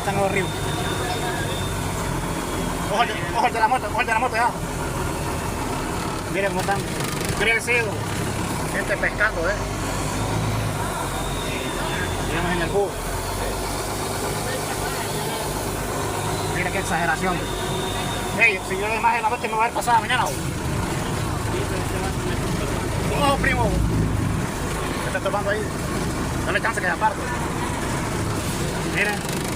Están los ríos. Ojo el de la moto, ojo el de la moto ya. Miren cómo están crecidos. Gente pescando, Llegamos en el bus. Mira qué exageración. Hey, si yo le más en la noche me va a ver pasada mañana. Oh, primo. ¿Qué está tomando ahí? No le chance que se aparte. Miren.